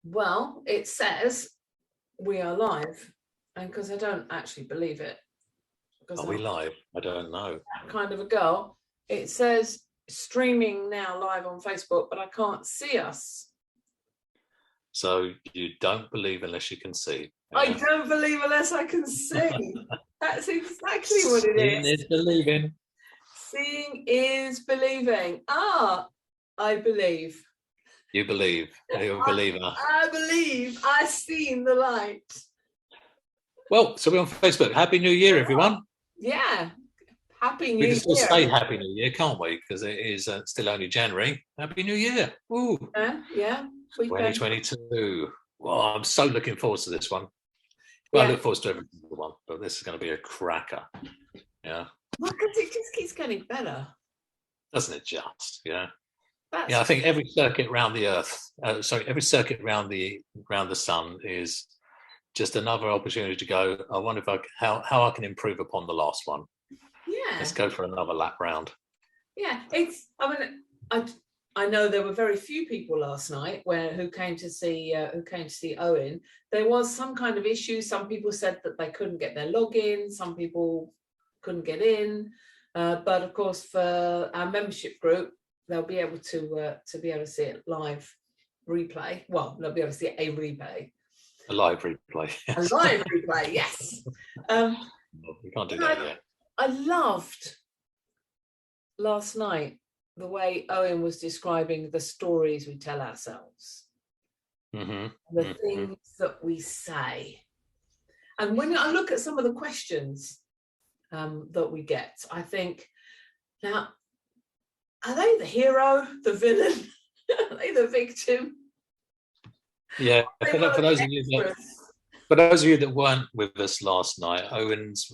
Well, it says we are live, and because I don't actually believe it, because Are we live? I don't know. that kind of a girl, it says streaming now live on Facebook, but I can't see us. So you don't believe unless you can see. Yeah? I don't believe unless I can see. That's exactly what it Seeing is. is believing. Seeing is believing. I believe. You believe. You're a believer. I believe. I've seen the light. Well, so we're on Facebook. Happy New Year, everyone. Yeah. Happy New Year. We can still say Happy New Year, can't we? Because it is still only January. Happy New Year. Ooh. Yeah. 2022. Well, I'm so looking forward to this one. Well, I look forward to every single one, but this is going to be a cracker. Yeah. Well, because it just keeps getting better. Doesn't it just? Yeah. I think every circuit around the Earth, every circuit around the sun is just another opportunity to go. I wonder if how I can improve upon the last one. Yeah, let's go for another lap round. Yeah, I know there were very few people last night who came to see Owen. There was some kind of issue. Some people said that they couldn't get their login. Some people couldn't get in. But of course, for our membership group, they'll be able to see it live replay. Well, they'll be able to see a replay. A live replay. A live replay, yes. We can't do that yet. I loved last night the way Owen was describing the stories we tell ourselves, the things that we say. And when I look at some of the questions that we get, I think, now, are they the hero, the villain? Are they the victim? Yeah, for those of you that weren't with us last night, Owen's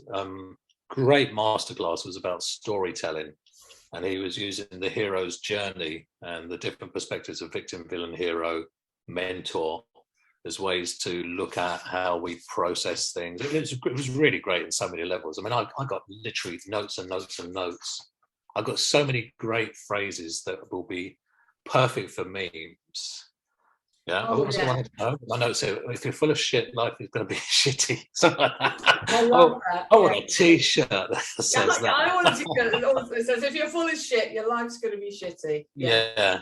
great masterclass was about storytelling, and he was using the hero's journey and the different perspectives of victim, villain, hero, mentor as ways to look at how we process things. It was really great in so many levels. I mean, I got literally notes and notes and notes. I got so many great phrases that will be perfect for memes. Yeah, my notes say, if you're full of shit, life is going to be shitty. Something like that. I love that. I want a T-shirt that says that. I want a T-shirt that also says, if you're full of shit, your life's going to be shitty. Yeah.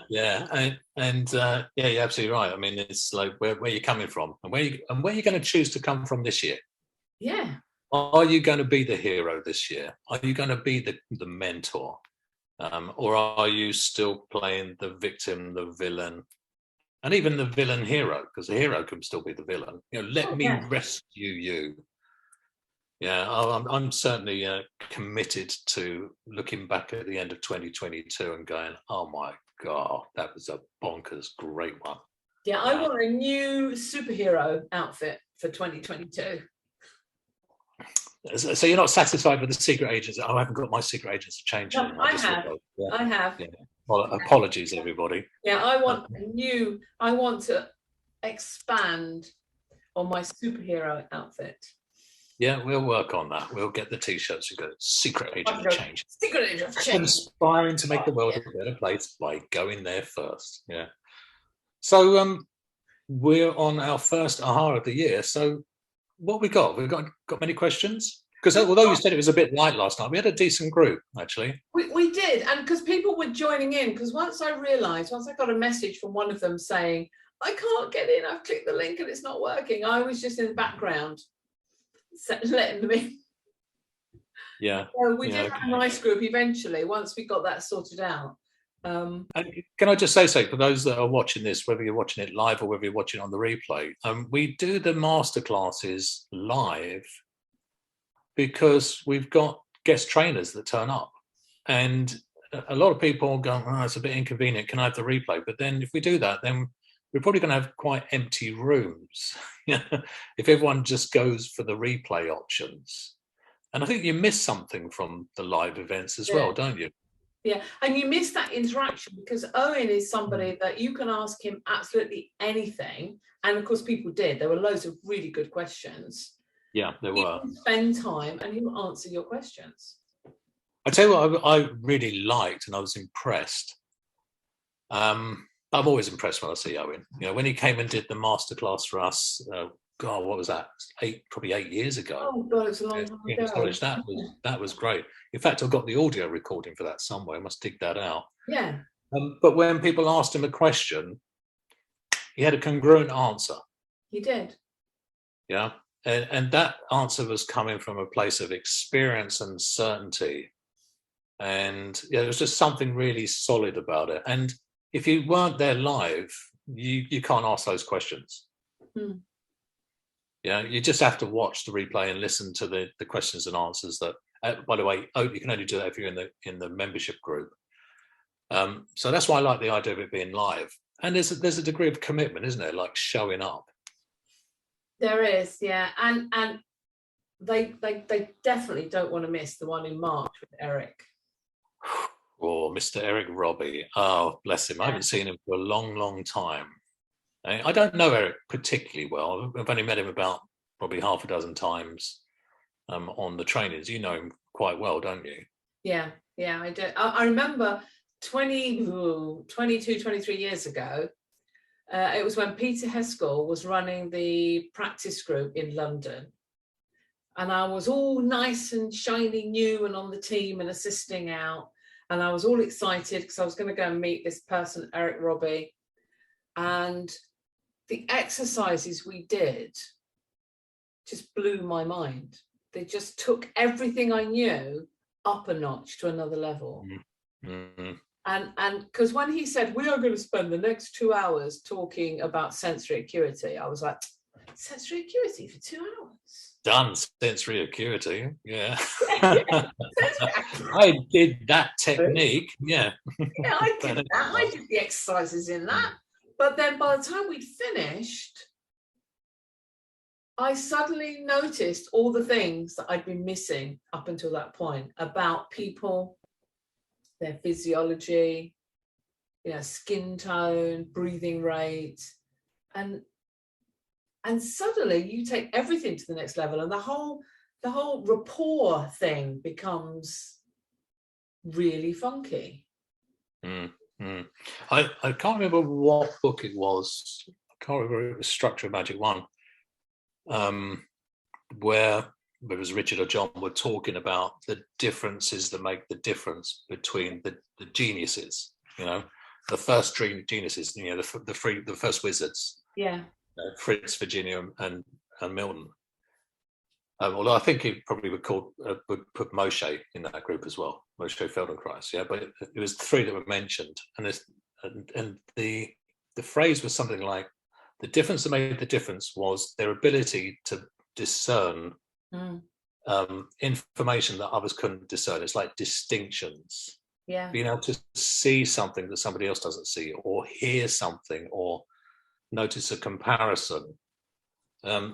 And you're absolutely right. I mean, it's like where you're coming from, and where you're going to choose to come from this year. Yeah. Are you going to be the hero this year? Are you going to be the mentor? Or are you still playing the victim, the villain? And even the villain hero, because the hero can still be the villain. Let me rescue you. Yeah, I'm certainly committed to looking back at the end of 2022 and going, oh my God, that was a bonkers great one. Yeah, I want a new superhero outfit for 2022. So you're not satisfied with the secret agents? I haven't got my secret agents to change. No, I have. Yeah. Well, apologies, everybody. Yeah, I want to expand on my superhero outfit. Yeah, we'll work on that. We'll get the T-shirts. We've got secret agent change. Secret agent change. Inspiring to make the world a better place by going there first. Yeah. So we're on our first aha of the year. So what we got? We've got many questions? Because although you said it was a bit light last night, we had a decent group, actually. We did, and because people were joining in, because once I got a message from one of them saying, I can't get in, I've clicked the link and it's not working. I was just in the background letting them in. Yeah. So we did have a nice group eventually, once we got that sorted out. And can I just say so for those that are watching this, whether you're watching it live or whether you're watching it on the replay, we do the masterclasses live because we've got guest trainers that turn up, and a lot of people go, it's a bit inconvenient, can I have the replay? But then if we do that, then we're probably going to have quite empty rooms if everyone just goes for the replay options. And I think you miss something from the live events as well, don't you? Yeah, and you miss that interaction because Owen is somebody that you can ask him absolutely anything. And of course, people did. There were loads of really good questions. Yeah, there were. He will spend time and he will answer your questions. I tell you what I really liked and I was impressed. I'm always impressed when I see Owen. You know, when he came and did the masterclass for us, God, what was that? Probably 8 years ago. Oh God, it's a long time ago. College. That was great. In fact, I've got the audio recording for that somewhere. I must dig that out. Yeah. But when people asked him a question, he had a congruent answer. He did. Yeah. And that answer was coming from a place of experience and certainty. And yeah, there was just something really solid about it. And if you weren't there live, you can't ask those questions. Yeah, you just have to watch the replay and listen to the questions and answers that, by the way, you can only do that if you're in the membership group. So that's why I like the idea of it being live. And there's a degree of commitment, isn't there? Like showing up. There is, yeah. And they definitely don't want to miss the one in March with Eric. Oh, Mr. Eric Robbie. Oh, bless him. I haven't seen him for a long, long time. I don't know Eric particularly well. I've only met him about probably half a dozen times on the trainings. You know him quite well, don't you? Yeah, I do. I remember 22, 23 years ago, it was when Peter Heskell was running the practice group in London. And I was all nice and shiny new and on the team and assisting out. And I was all excited because I was going to go and meet this person, Eric Robbie. And the exercises we did just blew my mind. They just took everything I knew up a notch to another level. Mm-hmm. And because when he said, we are going to spend the next 2 hours talking about sensory acuity, I was like, sensory acuity for 2 hours? Done sensory acuity, yeah. I did that technique, yeah. Yeah, I did that. I did the exercises in that. But then by the time we'd finished, I suddenly noticed all the things that I'd been missing up until that point about people, their physiology, skin tone, breathing rate, and suddenly you take everything to the next level, and the whole rapport thing becomes really funky. I can't remember what book it was. I can't remember. It was Structure of Magic 1, where it was Richard or John were talking about the differences that make the difference between the geniuses. The first geniuses. The first wizards. Yeah. Fritz, Virginia, and Milton. Although I think he probably would put Moshe in that group as well, Moshe Feldenkrais. Yeah, but it was the three that were mentioned, and the phrase was something like, the difference that made the difference was their ability to discern information that others couldn't discern. It's like distinctions. Yeah, being able to see something that somebody else doesn't see, or hear something, or notice a comparison.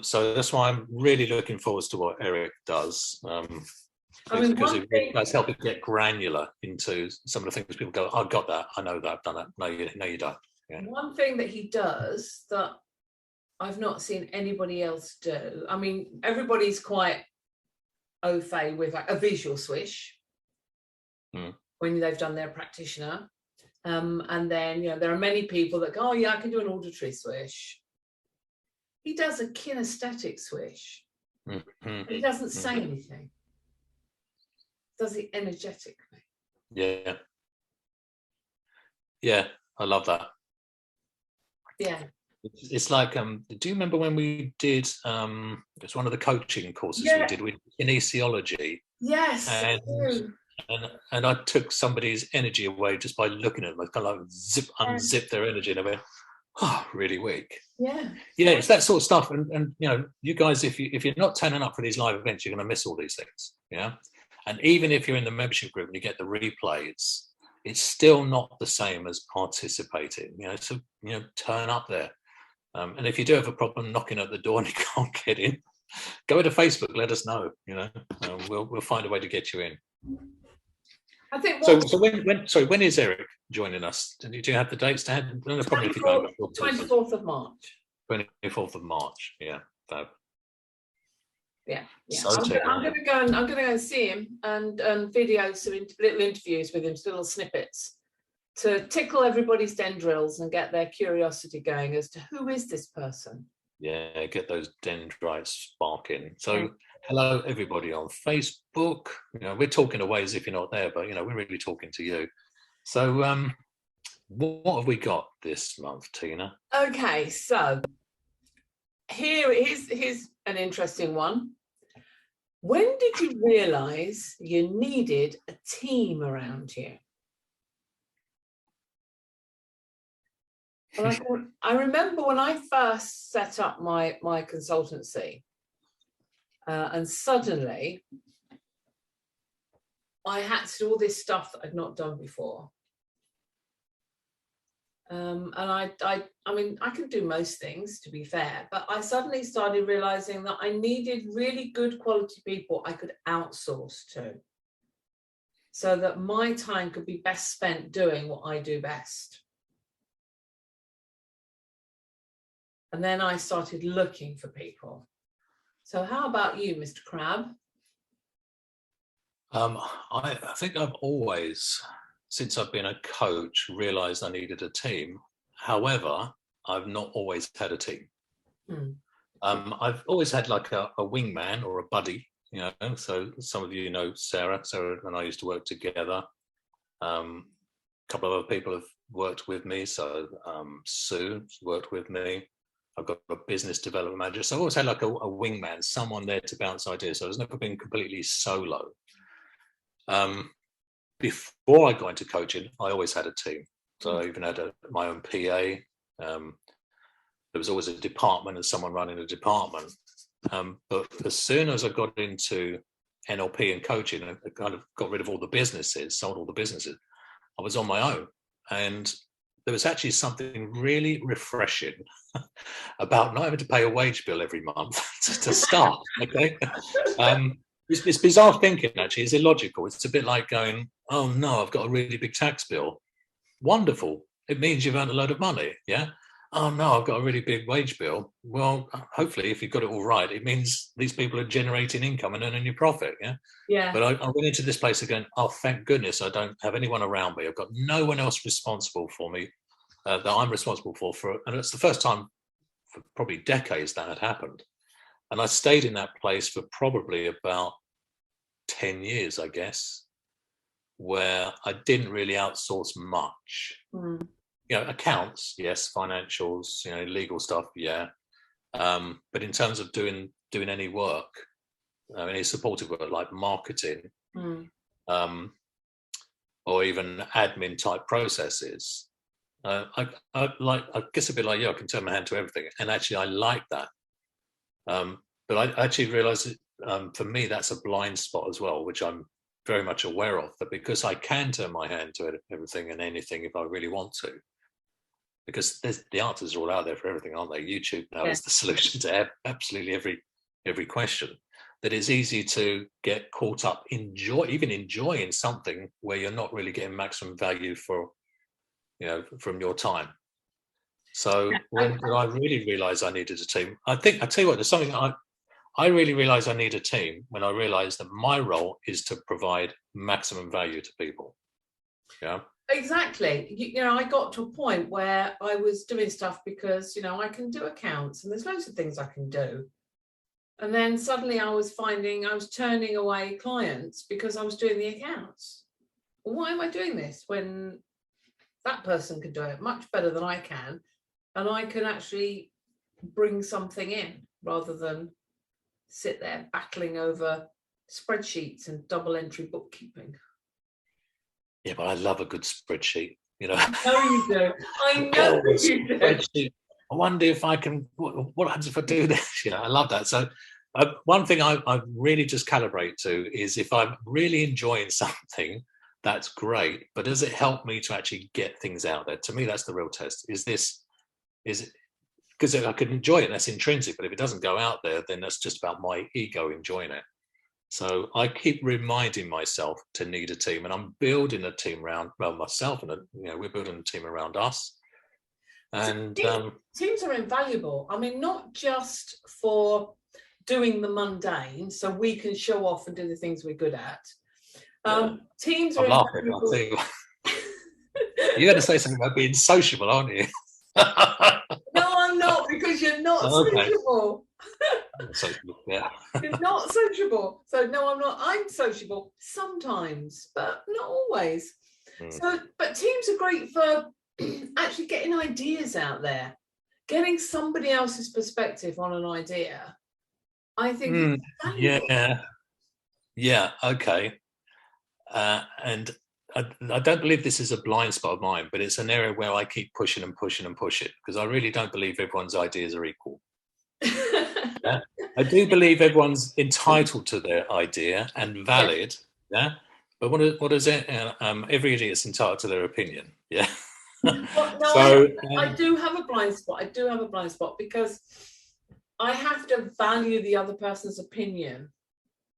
So that's why I'm really looking forward to what Eric does, because it really does help it get granular into some of the things people go, I've got that, I know that, I've done that. No, you don't. Yeah. One thing that he does that I've not seen anybody else do, I mean, everybody's quite au fait with like a visual swish when they've done their practitioner. And then, there are many people that go, oh yeah, I can do an auditory swish. He does a kinesthetic swish. He doesn't say anything. Does it energetically. Yeah. Yeah, I love that. Yeah. It's like, do you remember when we did, it's one of the coaching courses we did with kinesiology? Yes. And I took somebody's energy away just by looking at them. I kind of like unzip their energy, and I went, oh, really weak. Yeah, it's that sort of stuff. And you guys, if you're not turning up for these live events, you're going to miss all these things. Yeah, and even if you're in the membership group and you get the replay, it's still not the same as participating. So turn up there. And if you do have a problem knocking at the door and you can't get in, go to Facebook. Let us know. We'll find a way to get you in. I think. So when is Eric joining us? Do you have the dates to hand? 24th of March. 24th of March. Yeah. So. Yeah. So I'm going to go and see him and video some little interviews with him, little snippets, to tickle everybody's dendrils and get their curiosity going as to who is this person. Yeah, get those dendrites sparking. So hello everybody on Facebook. We're talking away as if you're not there, but we're really talking to you. So what have we got this month, Tina? Okay, so here's an interesting one. When did you realize you needed a team around you? Well, I remember when I first set up my consultancy, and suddenly I had to do all this stuff that I'd not done before. And I mean, I can do most things, to be fair, but I suddenly started realizing that I needed really good quality people I could outsource to, so that my time could be best spent doing what I do best. And then I started looking for people. So how about you, Mr. Crabb? I think I've always, since I've been a coach, realized I needed a team. However, I've not always had a team. I've always had like a wingman or a buddy, so some of you know Sarah and I used to work together. A couple of other people have worked with me. So Sue worked with me. I've got a business development manager. So I've always had like a wingman, someone there to bounce ideas. So I've never been completely solo. Before I got into coaching, I always had a team. So I even had my own PA. There was always a department and someone running a department. But as soon as I got into NLP and coaching, I kind of got rid of all the businesses, sold all the businesses. I was on my own. And there was actually something really refreshing about not having to pay a wage bill every month to start. Okay. It's bizarre thinking, actually. It's illogical. It's a bit like going, oh no, I've got a really big tax bill. Wonderful. It means you've earned a load of money. Yeah. Oh no, I've got a really big wage bill. Well, hopefully if you've got it all right, it means these people are generating income and earning you profit. Yeah. Yeah. But I went into this place again, oh, thank goodness I don't have anyone around me. I've got no one else responsible for me that I'm responsible for. And it's the first time for probably decades that had happened. And I stayed in that place for probably about 10 years, I guess, where I didn't really outsource much. Accounts, yes, financials, legal stuff, yeah. But in terms of doing any work, any supportive work like marketing, or even admin type processes, I guess a bit like you, I can turn my hand to everything, and actually I like that. But I actually realized that for me that's a blind spot as well, which I'm very much aware of, that because I can turn my hand to everything and anything if I really want to, because the answers are all out there for everything, aren't they? YouTube now is the solution to absolutely every question. That it's easy to get caught up enjoying something where you're not really getting maximum value from your time. So when did I really realize I needed a team? I tell you what, there's something I really realized I need a team when I realized that my role is to provide maximum value to people. Yeah. Exactly. I got to a point where I was doing stuff because, I can do accounts and there's loads of things I can do. And then suddenly I was finding I was turning away clients because I was doing the accounts. Well, why am I doing this when that person can do it much better than I can? And I can actually bring something in rather than sit there battling over spreadsheets and double entry bookkeeping. Yeah, but I love a good spreadsheet. I know you do. I know you do. Spreadsheet. I wonder if I can. What happens if I do this? I love that. So one thing I really just calibrate to is if I'm really enjoying something, that's great. But does it help me to actually get things out there? To me, that's the real test. Is it because I can enjoy it? That's intrinsic. But if it doesn't go out there, then that's just about my ego enjoying it. So I keep reminding myself to need a team, and I'm building a team around myself, and we're building a team around us. And teams are invaluable. I mean, not just for doing the mundane, so we can show off and do the things we're good at. Teams are invaluable. You're going to say something about being sociable, aren't you? No, I'm not, because you're not sociable. Sociable, yeah. You're not sociable. So no, I'm not. I'm sociable sometimes, but not always. So, but teams are great for actually getting ideas out there, getting somebody else's perspective on an idea. I think yeah, okay. And I don't believe this is a blind spot of mine, but it's an area where I keep pushing and pushing and pushing, because I really don't believe everyone's ideas are equal. Yeah? I do believe everyone's entitled to their idea and valid. Yeah. But what is it? Every idiot's entitled to their opinion. Yeah. Well, no, so, I do have a blind spot. I do have a blind spot because I have to value the other person's opinion.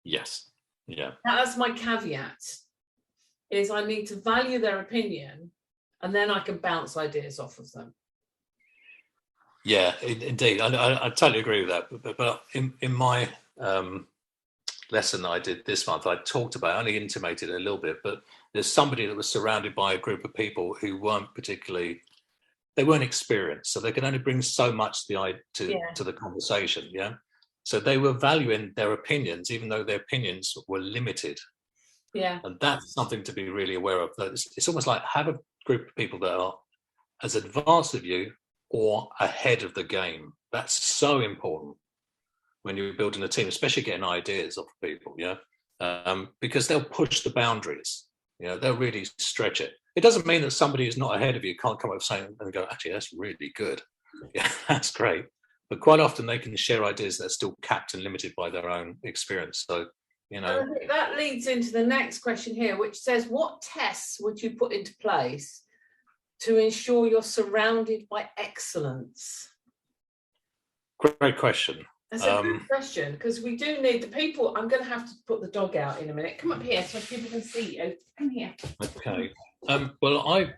Yes. Yeah. That's my caveat. Is I need to value their opinion, and then I can bounce ideas off of them. Yeah, indeed. I totally agree with that. But in my lesson that I did this month, I talked about, I only intimated it a little bit, but there's somebody that was surrounded by a group of people who weren't experienced, so they could only bring so much to the conversation. Yeah. So they were valuing their opinions, even though their opinions were limited. Yeah. And that's something to be really aware of. It's almost like have a group of people that are as advanced as you or ahead of the game. That's so important when you're building a team, especially getting ideas off people, because they'll push the boundaries. They'll really stretch it. It doesn't mean that somebody who's not ahead of you can't come up with something and go, actually, that's really good. Yeah, that's great. But quite often they can share ideas that are still capped and limited by their own experience. So, I think that leads into the next question here, which says, what tests would you put into place to ensure you're surrounded by excellence? Great question. That's a good question, because we do need the people. I'm going to have to put the dog out in a minute. Come up here so people can see you. Come here. Okay. Well, I'm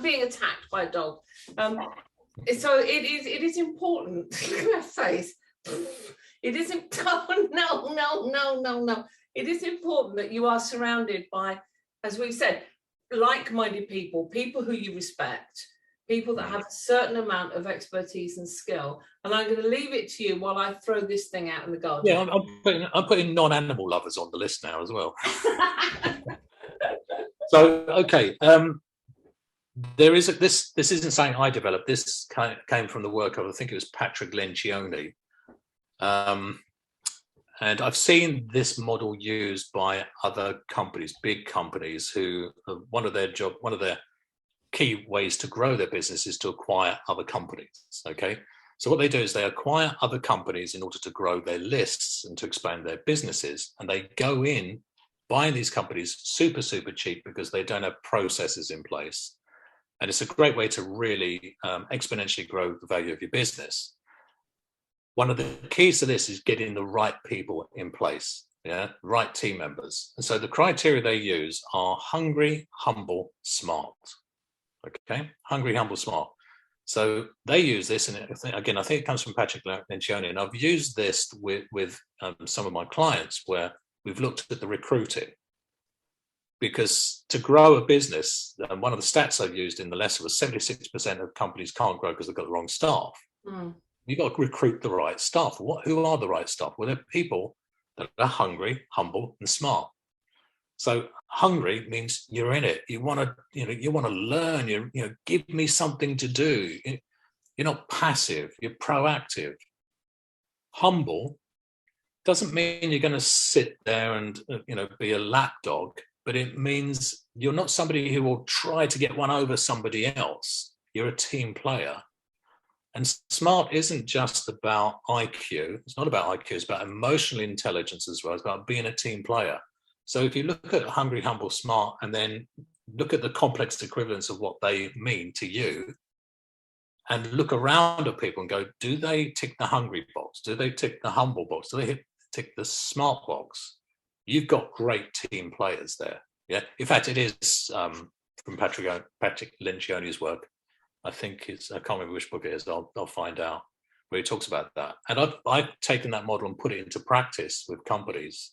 being attacked by a dog. So it is important. Look at her face. It isn't. No. It is important that you are surrounded by, as we've said, like-minded people who you respect, people that have a certain amount of expertise and skill. And I'm going to leave it to you while I throw this thing out in the garden. Yeah, I'm putting non-animal lovers on the list now as well. So, okay. There is this isn't something I developed. This came from the work of, I think it was Patrick Lencioni. And I've seen this model used by other companies, big companies, who one of their key ways to grow their business is to acquire other companies. Okay. So what they do is they acquire other companies in order to grow their lists and to expand their businesses. And they go in buying these companies super, super cheap because they don't have processes in place. And it's a great way to really exponentially grow the value of your business. One of the keys to this is getting the right people in place, right team members. And so the criteria they use are hungry, humble, smart. Okay, hungry, humble, smart. So they use this, and I think it comes from Patrick Lencioni, and I've used this with some of my clients where we've looked at the recruiting. Because to grow a business, one of the stats I've used in the lesson was 76% of companies can't grow because they've got the wrong staff. You've got to recruit the right staff. Who are the right staff? Well, they're people that are hungry, humble, and smart. So hungry means you're in it. You want to learn. Give me something to do. You're not passive. You're proactive. Humble doesn't mean you're going to sit there and be a lapdog, but it means you're not somebody who will try to get one over somebody else. You're a team player. And smart isn't just about IQ. It's not about IQ. It's about emotional intelligence as well. It's about being a team player. So if you look at hungry, humble, smart, and then look at the complex equivalence of what they mean to you, and look around at people and go, do they tick the hungry box? Do they tick the humble box? Do they tick the smart box? You've got great team players there. Yeah. In fact, it is from Patrick Lencioni's work. I think I can't remember which book it is. I'll find out, where he talks about that. And I've taken that model and put it into practice with companies.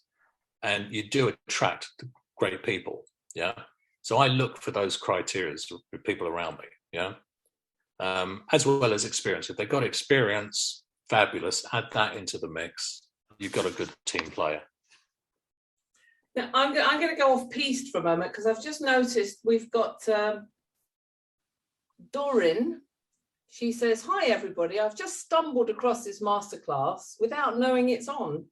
And you do attract great people. Yeah. So I look for those criteria with people around me, yeah, as well as experience. If they've got experience, fabulous. Add that into the mix. You've got a good team player. Now, I'm going to go off piste for a moment because I've just noticed we've got Doreen. She says, "Hi, everybody. I've just stumbled across this masterclass without knowing it's on.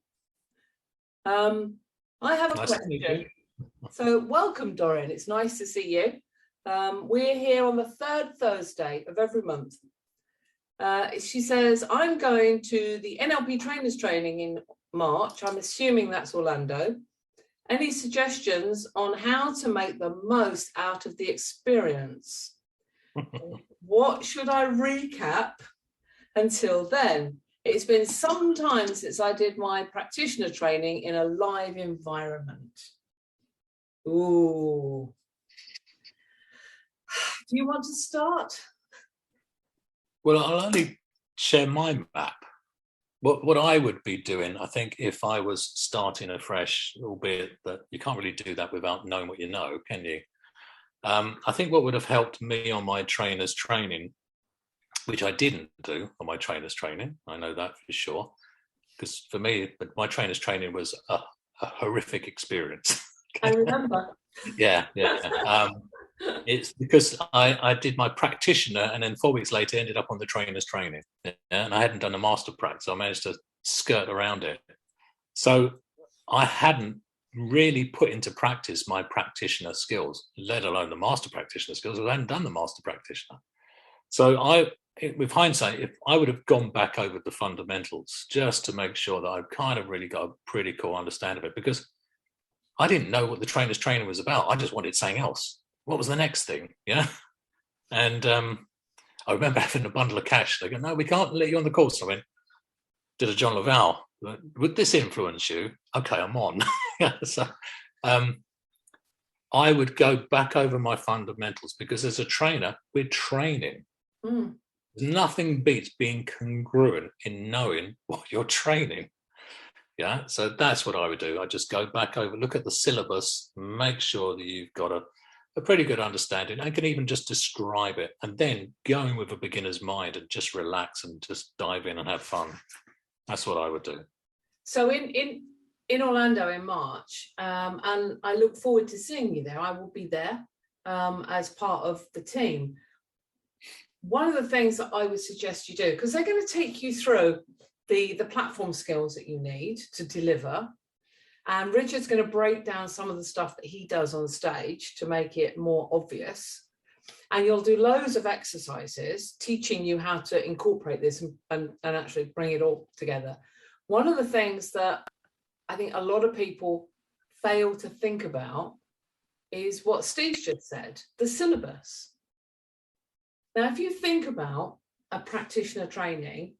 I have a question. So welcome, Doreen. It's nice to see you. We're here on the third Thursday of every month." She says, "I'm going to the NLP trainers training in March. I'm assuming that's Orlando. Any suggestions on how to make the most out of the experience? What should I recap until then? It's been some time since I did my practitioner training in a live environment." Ooh. Do you want to start? Well, I'll only share my map. What I would be doing, I think, if I was starting afresh, albeit that you can't really do that without knowing what you know, can you? I think what would have helped me on my trainer's training, which I didn't do on my trainer's training, I know that for sure, because for me, my trainer's training was a horrific experience. I remember. Yeah. It's because I did my practitioner and then 4 weeks later ended up on the trainer's training, and I hadn't done a master prac, so I managed to skirt around it. So I hadn't really put into practice my practitioner skills, let alone the master practitioner skills. I hadn't done the master practitioner. So with hindsight, if I would have gone back over the fundamentals just to make sure that I've kind of really got a pretty cool understanding of it, because I didn't know what the trainer's training was about. I just wanted something else. What was the next thing? Yeah. And I remember having a bundle of cash. They go, "No, we can't let you on the course." I went, did a John Laval. "Would this influence you?" "Okay, I'm on." So I would go back over my fundamentals, because as a trainer, we're training. Nothing beats being congruent in knowing what you're training. Yeah. So that's what I would do. I just go back over, look at the syllabus, make sure that you've got a pretty good understanding. I can even just describe it, and then go in with a beginner's mind and just relax and just dive in and have fun. That's what I would do. So in Orlando in March, and I look forward to seeing you there. I will be there as part of the team. One of the things that I would suggest you do, because they're going to take you through the platform skills that you need to deliver. And Richard's going to break down some of the stuff that he does on stage to make it more obvious. And you'll do loads of exercises teaching you how to incorporate this and actually bring it all together. One of the things that I think a lot of people fail to think about is what Steve just said, the syllabus. Now, if you think about a practitioner training,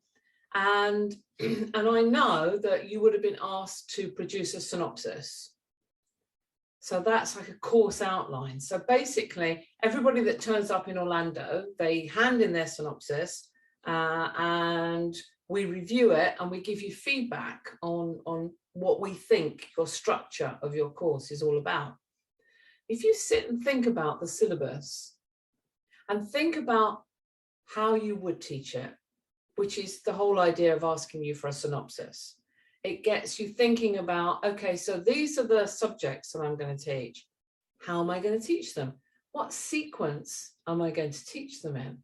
and I know that you would have been asked to produce a synopsis. So that's like a course outline. So basically, everybody that turns up in Orlando, they hand in their synopsis and we review it and we give you feedback on what we think your structure of your course is all about. If you sit and think about the syllabus and think about how you would teach it, which is the whole idea of asking you for a synopsis. It gets you thinking about, okay, so these are the subjects that I'm going to teach. How am I going to teach them? What sequence am I going to teach them in?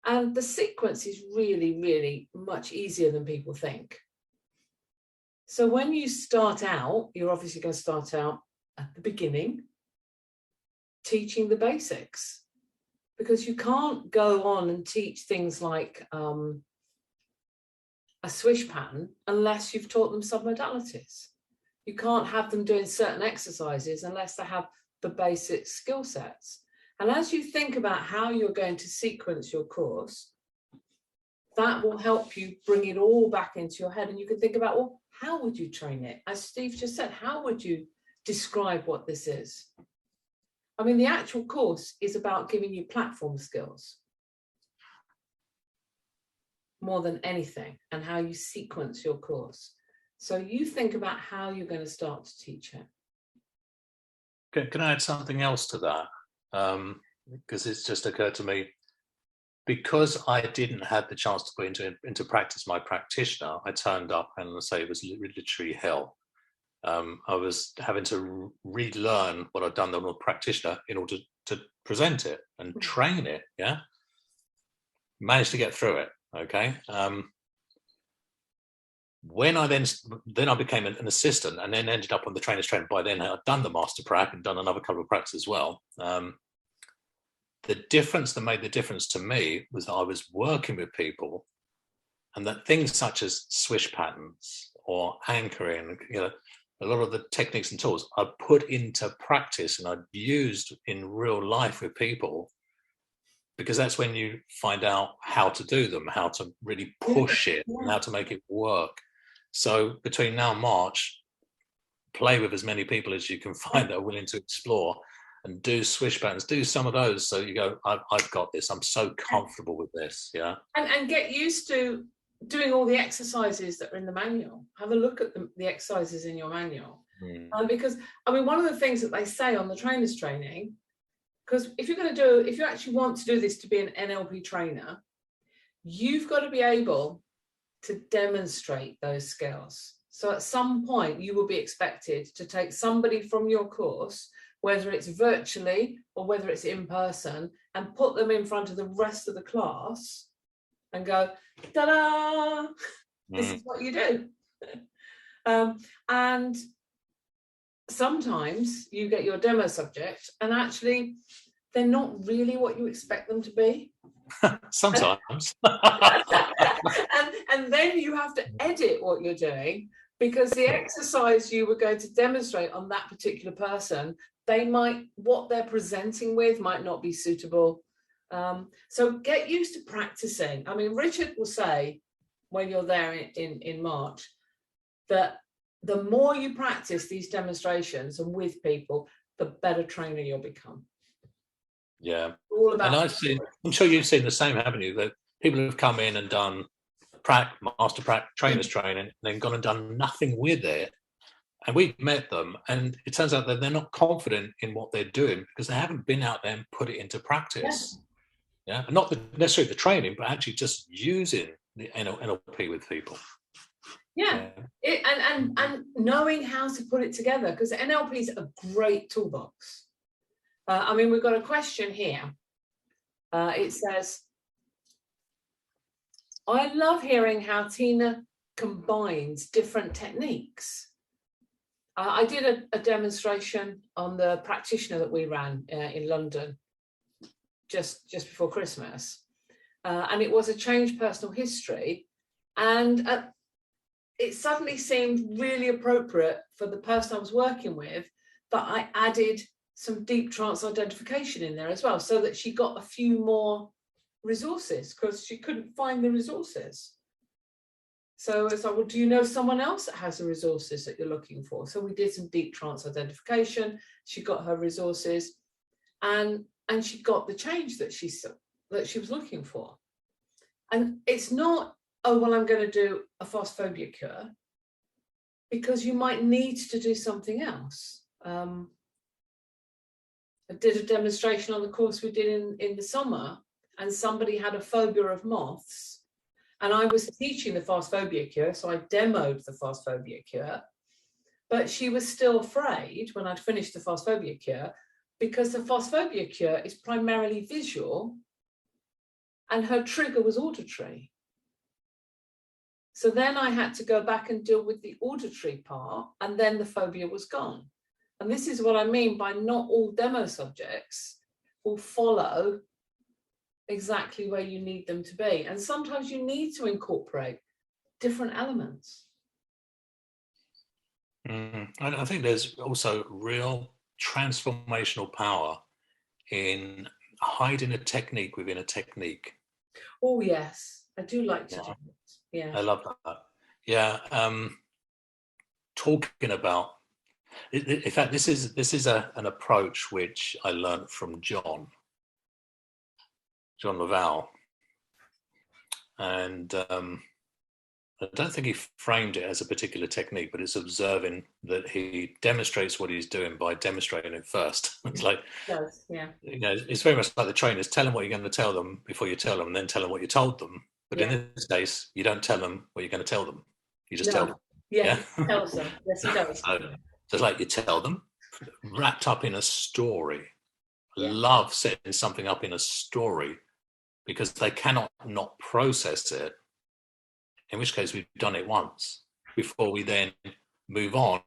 And the sequence is really, really much easier than people think. So when you start out, you're obviously going to start out at the beginning, teaching the basics. Because you can't go on and teach things like a swish pattern unless you've taught them submodalities. You can't have them doing certain exercises unless they have the basic skill sets. And as you think about how you're going to sequence your course, that will help you bring it all back into your head. And you can think about, well, how would you train it? As Steve just said, how would you describe what this is? I mean, the actual course is about giving you platform skills more than anything, and how you sequence your course. So you think about how you're going to start to teach it. Can I add something else to that? Because it's just occurred to me, because I didn't have the chance to put into practice my practitioner, I turned up and let's say it was literally hell. I was having to relearn what I'd done on a practitioner in order to present it and train it. Yeah, managed to get through it. Okay. When I then I became an assistant and then ended up on the trainer's training. By then I'd done the master prac and done another couple of pracs as well. The difference that made the difference to me was that I was working with people, and that things such as swish patterns or anchoring, a lot of the techniques and tools I put into practice and I'd used in real life with people, because that's when you find out how to do them, how to really push it, and how to make it work. So between now and March, play with as many people as you can find that are willing to explore and do swish patterns, do some of those. So you go, I've got this. I'm so comfortable with this. Yeah. And get used to doing all the exercises that are in the manual. Have a look at the exercises in your manual. Because, one of the things that they say on the trainer's training, because if you actually want to do this to be an NLP trainer, you've got to be able to demonstrate those skills. So at some point you will be expected to take somebody from your course, whether it's virtually or whether it's in person, and put them in front of the rest of the class and go, ta-da, this is what you do. And sometimes you get your demo subject and actually they're not really what you expect them to be. Sometimes. and then you have to edit what you're doing, because the exercise you were going to demonstrate on that particular person, what they're presenting with might not be suitable. So get used to practicing. Richard will say when you're there in March that the more you practice these demonstrations and with people, the better trainer you'll become. Yeah. All about. And I'm sure you've seen the same, haven't you? That people have come in and done master prac, trainers training, and then gone and done nothing with it. And we've met them, and it turns out that they're not confident in what they're doing because they haven't been out there and put it into practice. Yeah, and not necessarily the training, but actually just using the NLP with people. Yeah. And knowing how to put it together, because NLP is a great toolbox. We've got a question here. It says, I love hearing how Tina combines different techniques. I did a demonstration on the practitioner that we ran in London just before Christmas. And it was a change personal history. And it suddenly seemed really appropriate for the person I was working with that I added some deep trance identification in there as well, so that she got a few more resources, because she couldn't find the resources. So it's like, well, do you know someone else that has the resources that you're looking for? So we did some deep trance identification. She got her resources, and she got the change that she was looking for. And it's not, oh, well, I'm going to do a fast phobia cure, because you might need to do something else. I did a demonstration on the course we did in the summer, and somebody had a phobia of moths, and I was teaching the fast phobia cure, so I demoed the fast phobia cure, but she was still afraid when I'd finished the fast phobia cure, because the fast phobia cure is primarily visual and her trigger was auditory. So then I had to go back and deal with the auditory part, and then the phobia was gone. And this is what I mean by not all demo subjects will follow exactly where you need them to be. And sometimes you need to incorporate different elements. I think there's also real transformational power in hiding a technique within a technique. Oh, yes. I do like to do it. Yeah. I love that. Yeah. Talking about, in fact, this is an approach which I learned from John Laval, and I don't think he framed it as a particular technique, but it's observing that he demonstrates what he's doing by demonstrating it first. It's like, yeah. It's very much like the trainers. Tell them what you're going to tell them before you tell them, and then tell them what you told them. But in this case, you don't tell them what you're going to tell them. You just tell them. Yeah, he tells them. Yes, he does. So it's like you tell them, wrapped up in a story. Yeah. Love setting something up in a story because they cannot not process it. In which case, we've done it once before we then move on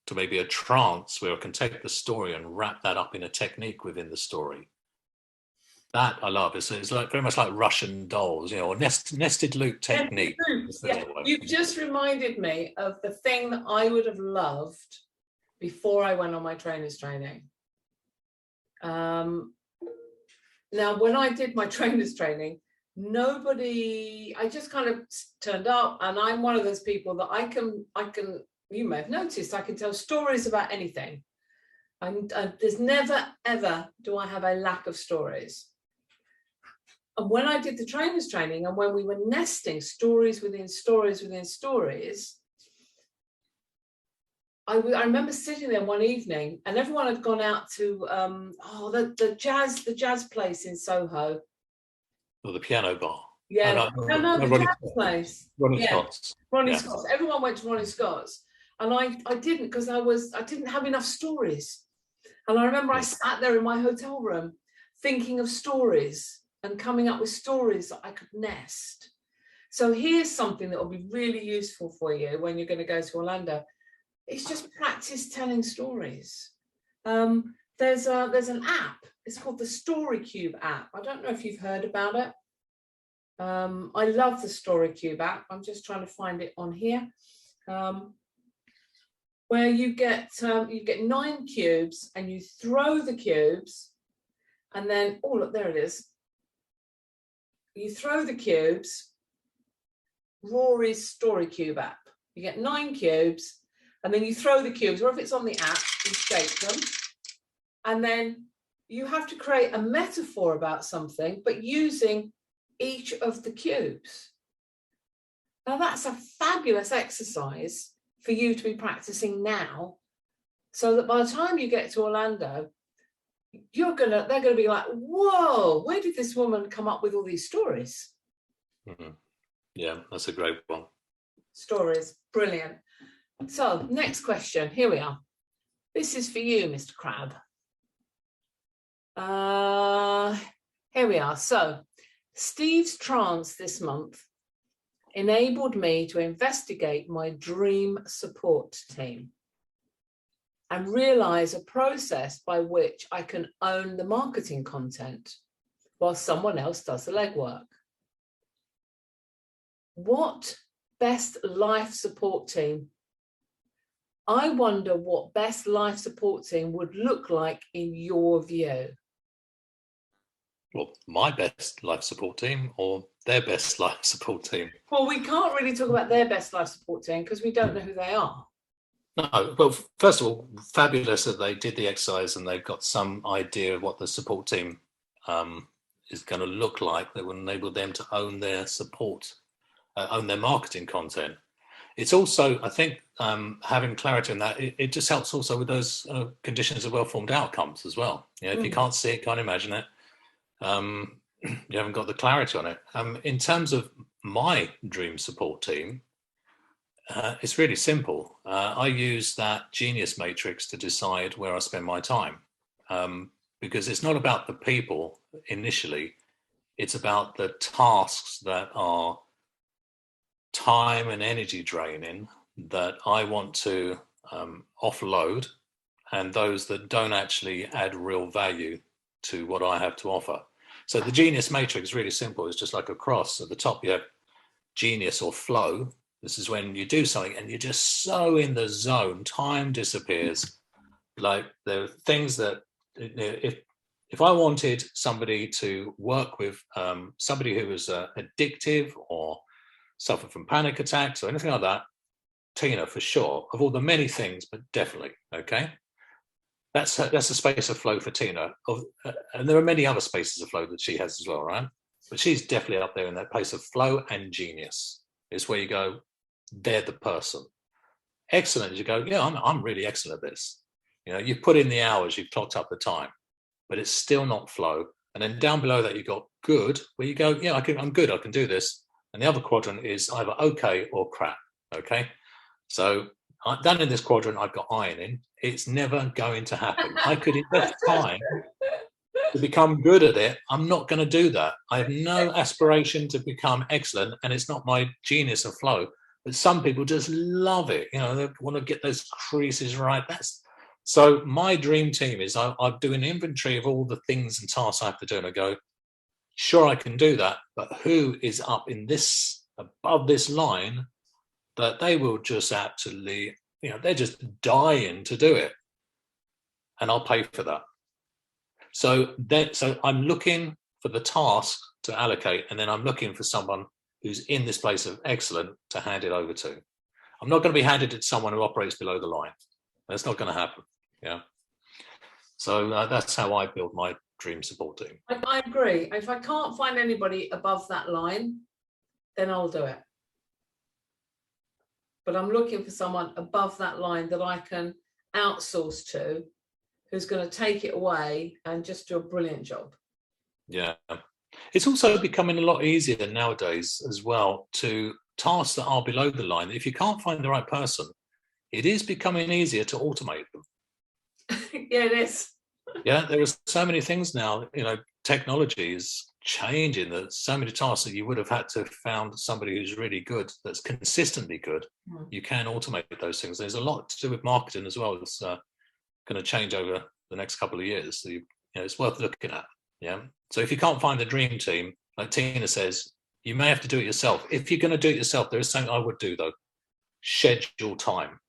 to maybe a trance where I can take the story and wrap that up in a technique within the story. That I love. It's like very much like Russian dolls, or nested loop technique. Yeah. You've just reminded me of the thing that I would have loved before I went on my trainer's training. Now, when I did my trainer's training, I just kind of turned up, and I'm one of those people that I can, you may have noticed, I can tell stories about anything. And there's never, ever do I have a lack of stories. And when I did the trainer's training, and when we were nesting stories within stories within stories, I remember sitting there one evening, and everyone had gone out to the jazz place in Soho. Or the piano bar. Yeah, the jazz place. Ronnie Scott's. Ronnie Scott's. Everyone went to Ronnie Scott's, and I didn't, because I didn't have enough stories. And I remember I sat there in my hotel room thinking of stories and coming up with stories that I could nest. So here's something that will be really useful for you when you're going to go to Orlando. It's just practice telling stories. There's an app. It's called the Story Cube app. I don't know if you've heard about it. I love the Story Cube app. I'm just trying to find it on here. Where you get 9 cubes, and you throw the cubes, and then look, there it is. You throw the cubes. Rory's Story Cube app. You get 9 cubes, and then you throw the cubes, or if it's on the app, you shake them, and then you have to create a metaphor about something, but using each of the cubes. Now that's a fabulous exercise for you to be practicing now, so that by the time you get to Orlando, they're gonna be like, whoa, where did this woman come up with all these stories? Mm-hmm. Yeah, that's a great one. Stories, brilliant. So next question, here we are. This is for you, Mr. Crabb. Here we are. So Steve's trance this month enabled me to investigate my dream support team and realize a process by which I can own the marketing content while someone else does the legwork. What best life support team? I wonder what best life support team would look like in your view. Well, my best life support team or their best life support team? Well, we can't really talk about their best life support team because we don't know who they are. No, well, first of all, fabulous that they did the exercise and they've got some idea of what the support team is going to look like that will enable them to own their support, own their marketing content. It's also, I think, having clarity on that, it just helps also with those conditions of well-formed outcomes as well. If you can't see it, can't imagine it, you haven't got the clarity on it. In terms of my dream support team, it's really simple. I use that genius matrix to decide where I spend my time, because it's not about the people initially, it's about the tasks that are time and energy draining that I want to offload, and those that don't actually add real value to what I have to offer. So the genius matrix is really simple. It's just like a cross. At the top you have genius or flow. This is when you do something and you're just so in the zone, time disappears. Like there are things that if I wanted somebody to work with somebody who was addictive or suffered from panic attacks or anything like that, Tina for sure, of all the many things, but definitely, okay? That's a space of flow for Tina. And there are many other spaces of flow that she has as well, right? But she's definitely up there in that place of flow and genius. It's where you go, they're the person. Excellent is you go, yeah, I'm really excellent at this. You know, you've put in the hours, you've clocked up the time, but it's still not flow. And then down below that, you've got good, where you go, yeah, I'm good, I can do this. And the other quadrant is either okay or crap. Okay. So down in this quadrant, I've got iron in. It's never going to happen. I could invest time to become good at it. I'm not going to do that. I have no aspiration to become excellent, and it's not my genius of flow. But some people just love it. You know, they want to get those creases right. So my dream team is I do an inventory of all the things and tasks I have to do, and I go, sure, I can do that, but who is up in this, above this line, that they will just absolutely, you know, they're just dying to do it, and I'll pay for that. So I'm looking for the task to allocate, and then I'm looking for someone who's in this place of excellent to hand it over to. I'm not going to be handed it to someone who operates below the line. That's not going to happen. Yeah. So that's how I build my dream support team. I agree. If I can't find anybody above that line, then I'll do it. But I'm looking for someone above that line that I can outsource to, who's going to take it away and just do a brilliant job. Yeah. It's also becoming a lot easier nowadays as well to tasks that are below the line. If you can't find the right person, it is becoming easier to automate them. Yeah, it is. Yeah, there are so many things now, you know, technology is changing that so many tasks that you would have had to have found somebody who's really good, that's consistently good. You can automate those things. There's a lot to do with marketing as well. It's going to change over the next couple of years. So it's worth looking at. Yeah. So if you can't find the dream team, like Tina says, you may have to do it yourself. If you're going to do it yourself, there is something I would do though: schedule time.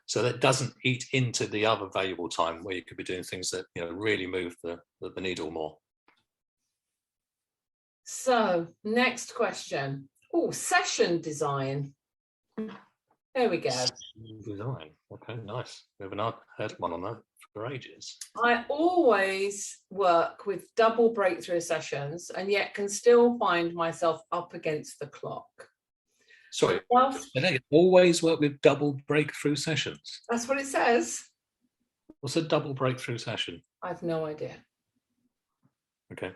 So that doesn't eat into the other valuable time where you could be doing things that, you know, really move the needle more. So next question. Oh, session design. There we go. Session design. Okay, nice. We haven't heard one on that for ages. I always work with double breakthrough sessions, and yet can still find myself up against the clock. Sorry, I always work with double breakthrough sessions. That's what it says. What's a double breakthrough session? I have no idea. Okay.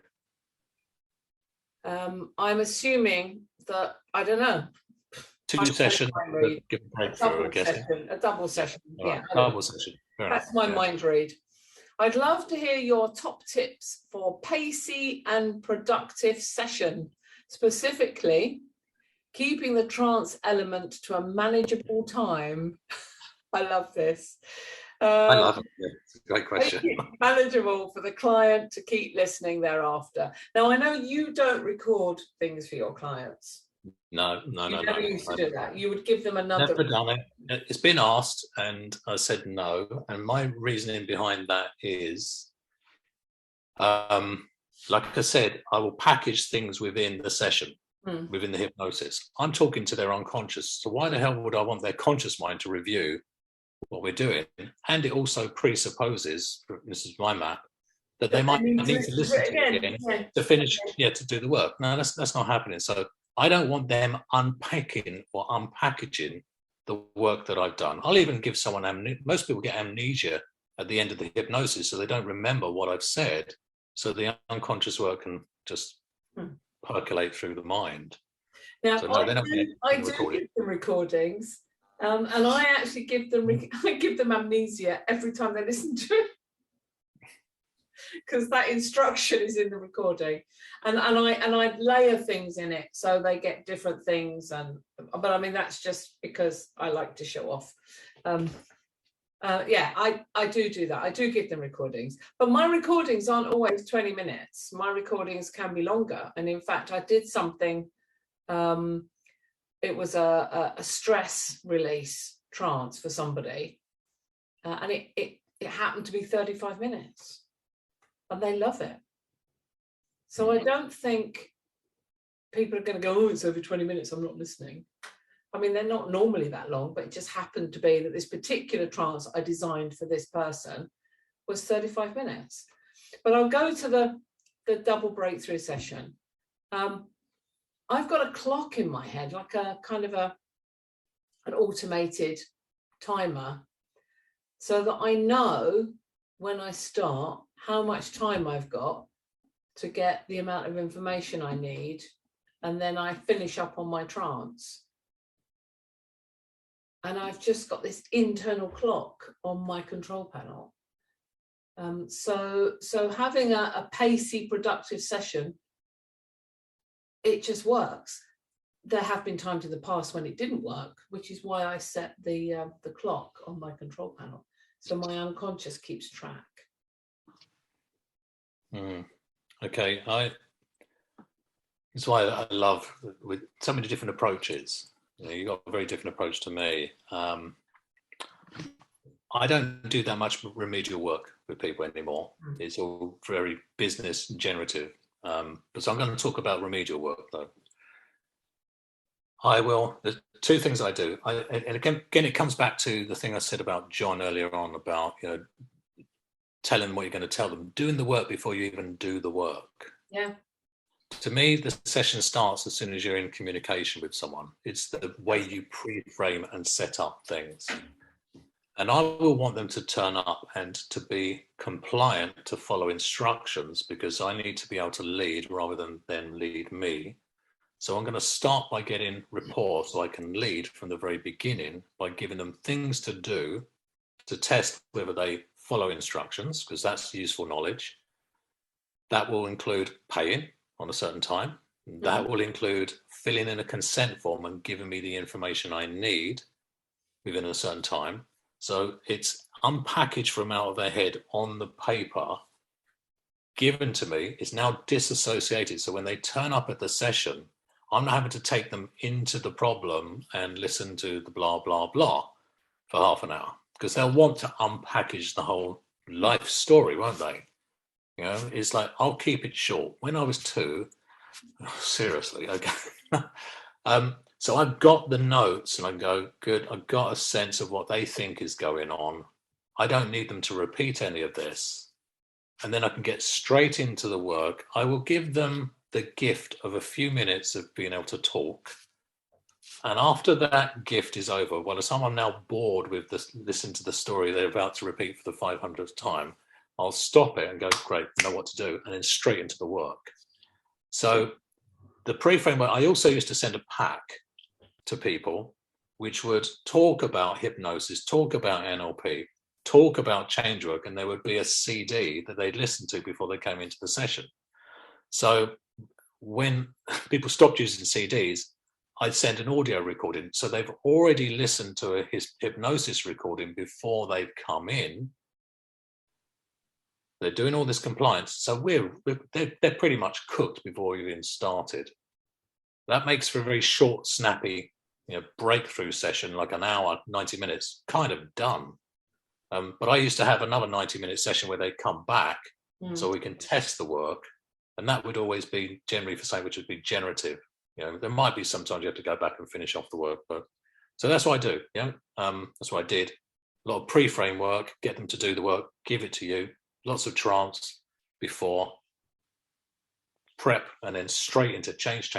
I'm assuming that, I don't know. Two sessions. Give a breakthrough, I guess. A double session. Yeah, double session. That's my mind read. I'd love to hear your top tips for pacey and productive session, specifically keeping the trance element to a manageable time. I love this. I love it. Yeah, it's a great question. Manageable for the client to keep listening thereafter. Now, I know you don't record things for your clients. No. You never used to do that. You would give them another. Never done it. It's been asked, and I said no. And my reasoning behind that is, like I said, I will package things within the session. Within the hypnosis, I'm talking to their unconscious. So why the hell would I want their conscious mind to review what we're doing? And it also presupposes, this is my map, that they might need to listen to it again to finish, to do the work. No, that's not happening. So I don't want them unpacking or unpackaging the work that I've done. I'll even give someone most people get amnesia at the end of the hypnosis, so they don't remember what I've said. So the unconscious work can just percolate through the mind. Now, so, I do give them recordings, and I actually give them amnesia every time they listen to it, because that instruction is in the recording, and I layer things in it so they get different things. But I mean, that's just because I like to show off. I do that. I do give them recordings, but my recordings aren't always 20 minutes. My recordings can be longer. And in fact, I did something, it was a stress release trance for somebody. And it happened to be 35 minutes, and they love it. So I don't think people are going to go, oh, it's over 20 minutes, I'm not listening. I mean, they're not normally that long, but it just happened to be that this particular trance I designed for this person was 35 minutes. But I'll go to the double breakthrough session. I've got a clock in my head, like a kind of an automated timer so that I know when I start how much time I've got to get the amount of information I need, and then I finish up on my trance. And I've just got this internal clock on my control panel. So having a pacey, productive session, it just works. There have been times in the past when it didn't work, which is why I set the clock on my control panel, so my unconscious keeps track. Okay, that's why I love with so many different approaches. You've got a very different approach to me. I don't do that much remedial work with people anymore. It's all very business generative. So I'm going to talk about remedial work though. There's two things I do. And again, it comes back to the thing I said about John earlier on about, telling them what you're going to tell them, doing the work before you even do the work. Yeah. To me, the session starts as soon as you're in communication with someone. It's the way you pre-frame and set up things. And I will want them to turn up and to be compliant to follow instructions, because I need to be able to lead rather than them lead me. So I'm going to start by getting rapport so I can lead from the very beginning by giving them things to do to test whether they follow instructions, because that's useful knowledge. That will include paying on a certain time. That will include filling in a consent form and giving me the information I need within a certain time. So it's unpackaged from out of their head on the paper, given to me. It's now disassociated. So when they turn up at the session, I'm not having to take them into the problem and listen to the blah, blah, blah for half an hour, because they'll want to unpackage the whole life story, won't they? It's like, I'll keep it short. When I was 2, seriously, okay. So I've got the notes and I go, good, I've got a sense of what they think is going on. I don't need them to repeat any of this. And then I can get straight into the work. I will give them the gift of a few minutes of being able to talk. And after that gift is over, by the time I'm now bored with this, listen to the story they're about to repeat for the 500th time, I'll stop it and go, great, I know what to do, and then straight into the work. So the pre-framework, I also used to send a pack to people which would talk about hypnosis, talk about NLP, talk about change work, and there would be a CD that they'd listen to before they came into the session. So when people stopped using CDs, I'd send an audio recording. So they've already listened to a hypnosis recording before they've come in. They're doing all this compliance. So they're pretty much cooked before we've even started. That makes for a very short, snappy, breakthrough session, like an hour, 90 minutes, kind of done. But I used to have another 90-minute session where they'd come back so we can test the work. And that would always be generally for something which would be generative. There might be sometimes you have to go back and finish off the work. So that's what I do. That's what I did. A lot of pre-frame work, get them to do the work, give it to you. Lots of trance before, prep, and then straight into change.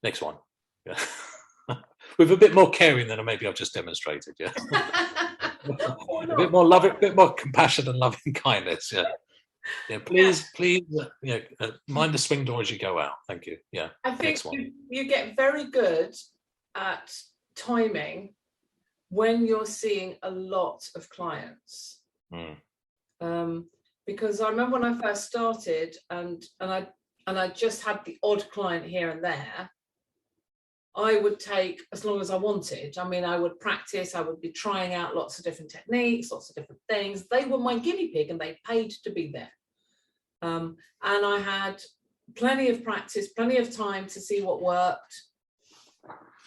Next one. Yeah. With a bit more caring than maybe I've just demonstrated. Yeah. A bit more love, a bit more compassion and loving kindness. Yeah. Yeah. Please, mind the swing door as you go out. Thank you. Yeah. I think you get very good at timing when you're seeing a lot of clients. Because I remember when I first started, and I just had the odd client here and there, I would take as long as I wanted. I mean, I would practice, I would be trying out lots of different techniques, lots of different things. They were my guinea pig and they paid to be there. And I had plenty of practice, plenty of time to see what worked.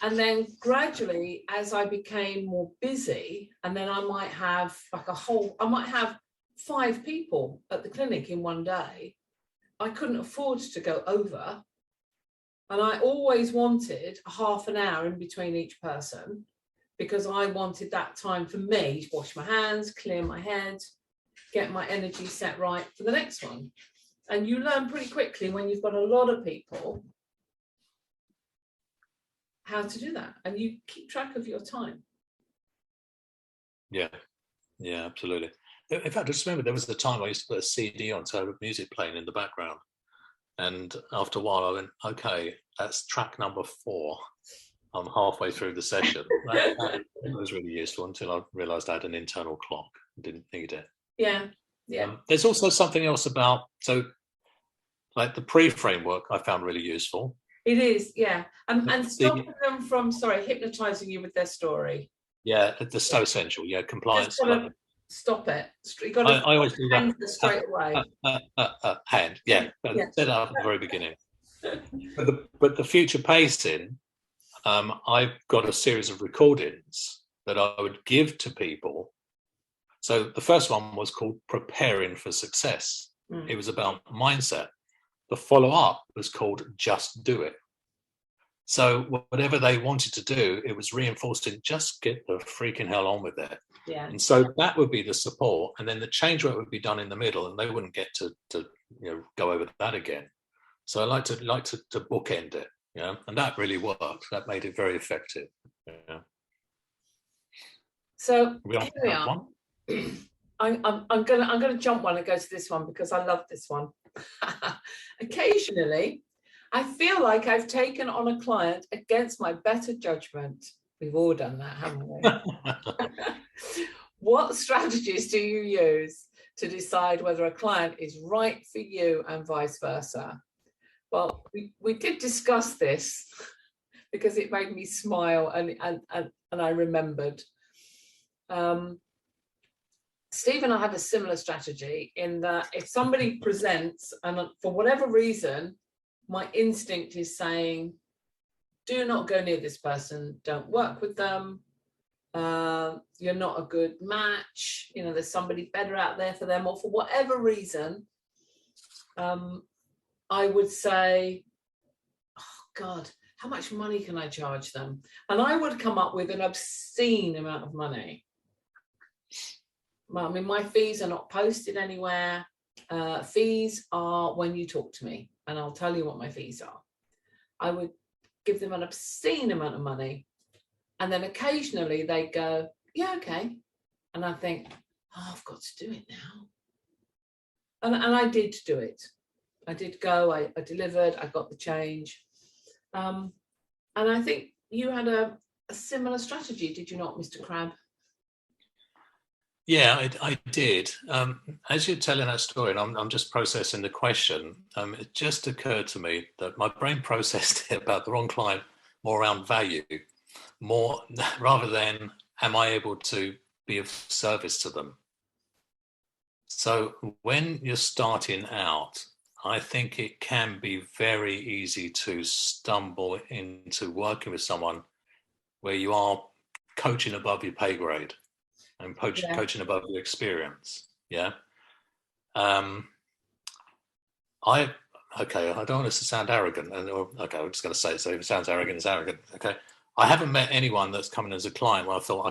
And then gradually, as I became more busy, and then I might have I might have 5 people at the clinic in one day, I couldn't afford to go over. And I always wanted a half an hour in between each person, because I wanted that time for me to wash my hands, clear my head, get my energy set right for the next one. And you learn pretty quickly when you've got a lot of people how to do that, and you keep track of your time. Yeah, absolutely. In fact, I just remember there was a time I used to put a CD on to have music playing in the background, and after a while I went, okay, that's track number 4. I'm halfway through the session. That was really useful until I realised I had an internal clock and didn't need it. Yeah. There's also something else about, so like the pre-framework I found really useful. It is, yeah. And stopping them from, hypnotising you with their story. Yeah, that's so essential. Yeah, compliance. Stop it. You got to I always do that straight away. Hand. Yeah. Set that up at the very beginning. But the future pacing, I've got a series of recordings that I would give to people. So the first one was called Preparing for Success. It was about mindset. The follow-up was called Just Do It. So whatever they wanted to do, it was reinforcing, just get the freaking hell on with it. Yeah. And so that would be the support, and then the change work would be done in the middle, and they wouldn't get to go over that again. So I like to bookend it, and that really worked. That made it very effective. Yeah. So here we are. I'm gonna jump one and go to this one because I love this one. Occasionally, I feel like I've taken on a client against my better judgment. We've all done that, haven't we? What strategies do you use to decide whether a client is right for you and vice versa? Well, we did discuss this because it made me smile and I remembered. Steve and I have a similar strategy in that if somebody presents and for whatever reason, my instinct is saying, do not go near this person, don't work with them, you're not a good match, there's somebody better out there for them, or for whatever reason, I would say, oh God, how much money can I charge them? And I would come up with an obscene amount of money. I mean, my fees are not posted anywhere. Fees are when you talk to me, and I'll tell you what my fees are. I would give them an obscene amount of money, and then occasionally they go, yeah, okay. And I think, oh, I've got to do it now. And I did do it. I did go, I delivered, I got the change. And I think you had a similar strategy, did you not, Mr. Crabb? Yeah, I did. As you're telling that story, and I'm just processing the question, it just occurred to me that my brain processed it about the wrong client more around value, more rather than am I able to be of service to them. So when you're starting out, I think it can be very easy to stumble into working with someone where you are coaching above your pay grade. And coaching above your experience. Yeah. I don't want us to sound arrogant. I'm just going to say it. So if it sounds arrogant, it's arrogant. Okay. I haven't met anyone that's coming as a client where I thought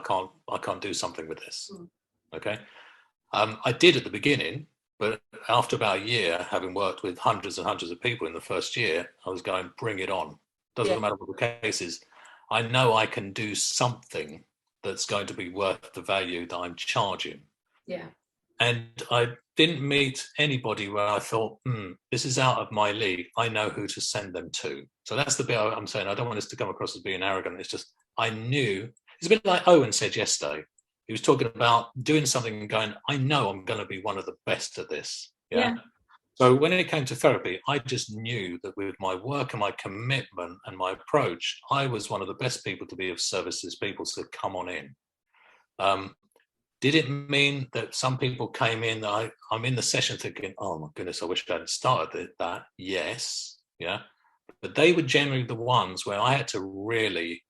I can't do something with this. Okay. I did at the beginning, but after about a year, having worked with hundreds and hundreds of people in the first year, I was going, bring it on. Doesn't matter what the case is. I know I can do something that's going to be worth the value that I'm charging. Yeah. And I didn't meet anybody where I thought, this is out of my league. I know who to send them to. So that's the bit I'm saying. I don't want us to come across as being arrogant. It's just, I knew. It's a bit like Owen said yesterday. He was talking about doing something and going, I know I'm going to be one of the best at this. Yeah. So when it came to therapy, I just knew that with my work and my commitment and my approach, I was one of the best people to be of service to people to come on in. Did it mean that some people came in that I'm in the session thinking, oh my goodness, I wish I hadn't started that? Yes. Yeah. But they were generally the ones where I had to really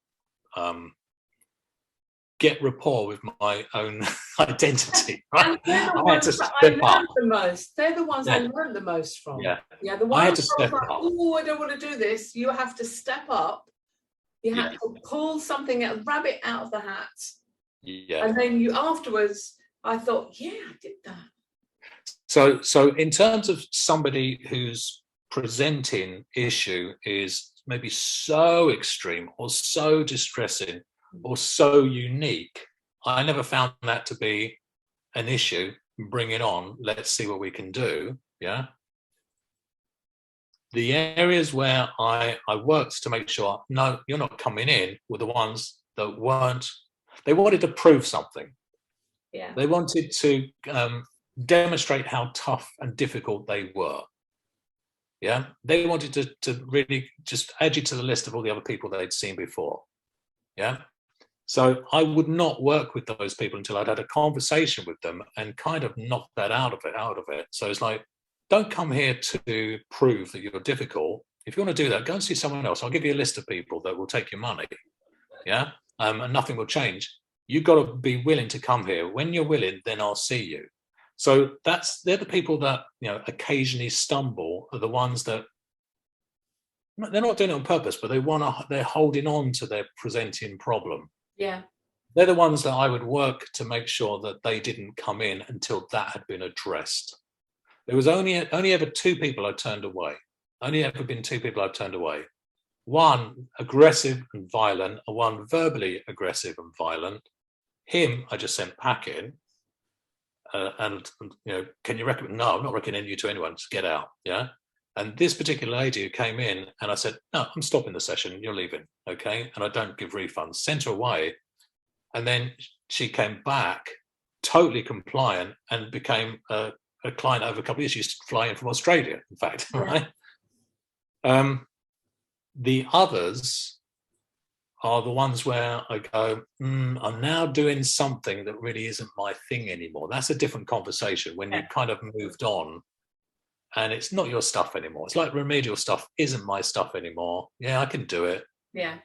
get rapport with my own identity. Right? I had to step up. The most. They're the ones I learned the most from. Yeah. The ones I had to step up. Oh, I don't want to do this. You have to step up. You have to pull something out, rabbit out of the hat. Yeah. And then you afterwards, I thought, I did that. So in terms of somebody who's presenting issue is maybe so extreme or so distressing or so unique, I never found that to be an issue. Bring it on. Let's see what we can do. Yeah. The areas where I worked to make sure, no, you're not coming in, were the ones that weren't. They wanted to prove something. Yeah. They wanted to demonstrate how tough and difficult they were. Yeah. They wanted to really just add you to the list of all the other people they'd seen before. Yeah. So I would not work with those people until I'd had a conversation with them and kind of knock that out of it. So it's like, don't come here to prove that you're difficult. If you want to do that, go and see someone else. I'll give you a list of people that will take your money. Yeah. And nothing will change. You've got to be willing to come here. When you're willing, then I'll see you. So they're the people that, occasionally stumble, are the ones that they're not doing it on purpose, but they're holding on to their presenting problem. Yeah. They're the ones that I would work to make sure that they didn't come in until that had been addressed. There was only ever two people I turned away. Only ever been two people I've turned away. One aggressive and violent, and one verbally aggressive and violent. Him, I just sent packing. And can you recommend? No, I'm not recommending you to anyone. Just get out. Yeah. And this particular lady who came in, and I said, no, I'm stopping the session. You're leaving. Okay. And I don't give refunds. Sent her away. And then she came back totally compliant and became a client over a couple of years. She used to fly in from Australia, in fact. Yeah. Right. The others are the ones where I go, I'm now doing something that really isn't my thing anymore. That's a different conversation when you've kind of moved on and it's not your stuff anymore. It's like remedial stuff isn't my stuff anymore. Yeah, I can do it. Yeah.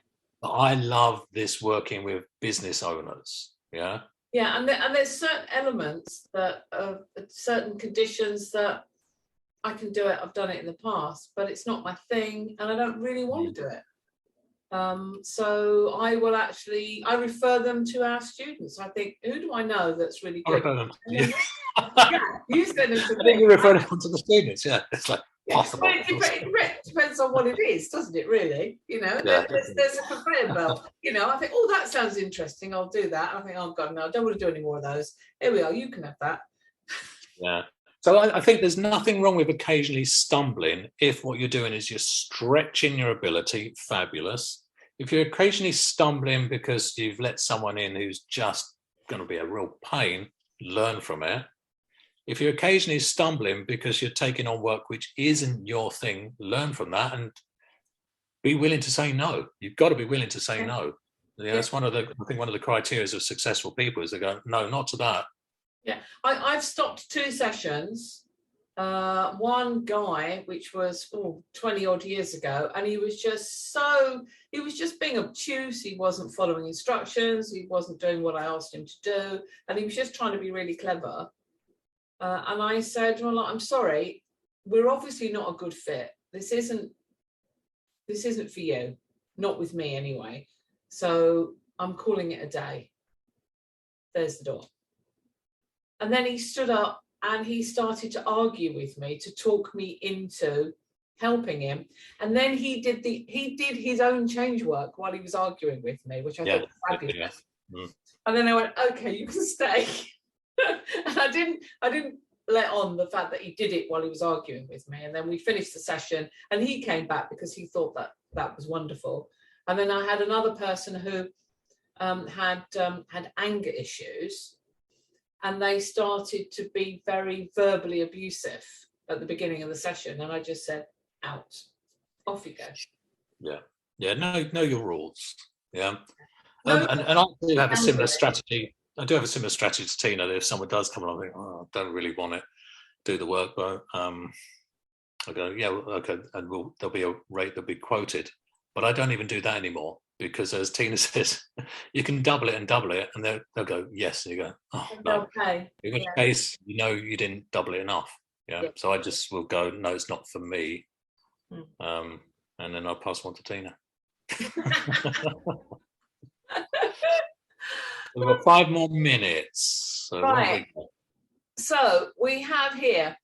But I love this working with business owners. Yeah. Yeah, and there's certain elements that certain conditions that I can do it. I've done it in the past, but it's not my thing, and I don't really want to do it. So I refer them to our students. I think, who do I know that's really good? Yeah, you send them to I think you refer them to the students. Yeah, it's like possible. Well, it depends on what it is, doesn't it? Really, there's a conveyor belt. I think, oh, that sounds interesting. I'll do that. I think, oh God, no, I don't want to do any more of those. Here we are. You can have that. Yeah. So I think there's nothing wrong with occasionally stumbling if what you're doing is you're stretching your ability. Fabulous. If you're occasionally stumbling because you've let someone in who's just going to be a real pain, learn from it. If you're occasionally stumbling because you're taking on work which isn't your thing, learn from that and be willing to say no. You've got to be willing to say no. Yeah, that's one of the criteria of successful people is they go, no, not to that. Yeah, I've stopped 2 sessions. One guy, which was 20 odd years ago, and he was just being obtuse. He wasn't following instructions. He wasn't doing what I asked him to do, and he was just trying to be really clever. And I said, well, I'm sorry, we're obviously not a good fit. This isn't for you, not with me anyway. So I'm calling it a day. There's the door. And then he stood up and he started to argue with me, to talk me into helping him. And then he did his own change work while he was arguing with me, which I thought was fabulous. Yeah. And then I went, okay, you can stay. And I didn't let on the fact that he did it while he was arguing with me. And then we finished the session and he came back because he thought that was wonderful. And then I had another person who had anger issues. And they started to be very verbally abusive at the beginning of the session. And I just said, out. Off you go. Yeah. Yeah. Know your rules. Yeah. And I do have a similar strategy. I do have a similar strategy to Tina. That if someone does come along, I think, I don't really want to do the work, but I go, yeah, okay. And there'll be a rate that'll be quoted. But I don't even do that anymore. Because as Tina says, you can double it, and they'll go, yes. And you go, oh, no. Okay. In which case, you didn't double it enough. Yeah. So I just will go, no, it's not for me. And then I'll pass on to Tina. We've got 5 more minutes. So right. So we have here.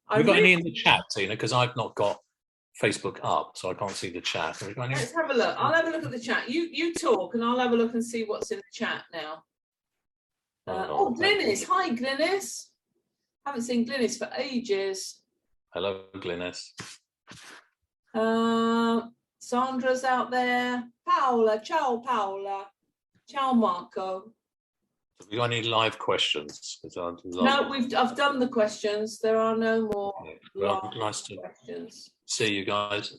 Have you got any in the chat, Tina? Because I've not got Facebook up, so I can't see the chat. Let's have a look. I'll have a look at the chat. You talk, and I'll have a look and see what's in the chat now. Glynis. Hi, Glynis. Haven't seen Glynis for ages. Hello, Glynis. Sandra's out there. Paola. Ciao, Paola. Ciao, Marco. Have you got any live questions? No, I've done the questions. There are no more nice to questions. See you guys.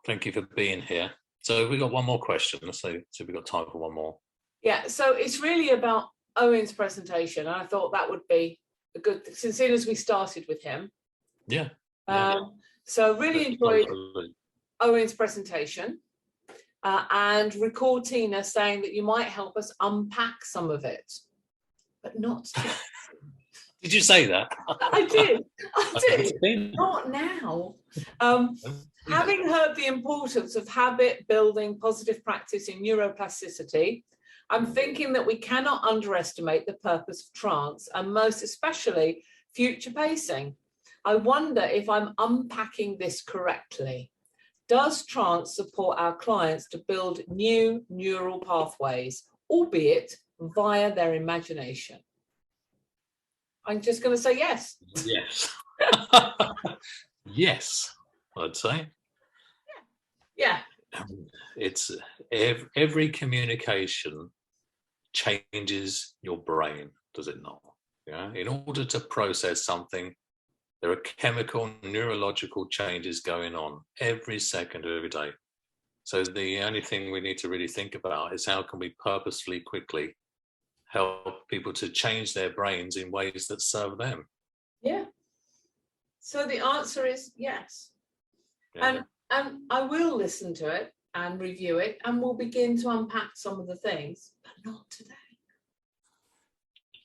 Thank you for being here. So we got one more question. Let's see if we've got time for one more. Yeah, so it's really about Owen's presentation. I thought that would be a good, since as we started with him. Yeah. So really enjoyed Owen's presentation, and recall Tina saying that you might help us unpack some of it, but not today. Did you say that? I did. Not now. Having heard the importance of habit building positive practice in neuroplasticity, I'm thinking that we cannot underestimate the purpose of trance, and most especially future pacing. I wonder if I'm unpacking this correctly. Does trance support our clients to build new neural pathways, albeit via their imagination? I'm just going to say yes. Yes. Yes, I'd say. Yeah. It's every communication changes your brain, does it not? Yeah. In order to process something, there are chemical, neurological changes going on every second of every day. So the only thing we need to really think about is how can we purposefully, quickly help people to change their brains in ways that serve them. Yeah. So the answer is yes. Yeah. And I will listen to it and review it, and we'll begin to unpack some of the things, but not today.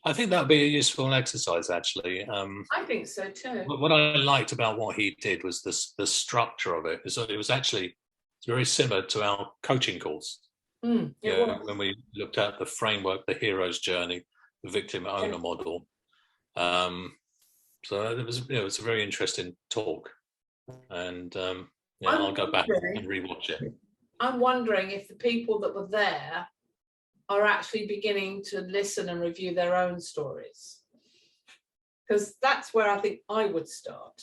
I think that would be a useful exercise, actually. I think so too. What I liked about what he did was the structure of it. It was actually very similar to our coaching calls. When we looked at the framework, the hero's journey, the victim owner model. So it was a very interesting talk, and I'll go back and rewatch it. I'm wondering if the people that were there are actually beginning to listen and review their own stories, because that's where I think I would start.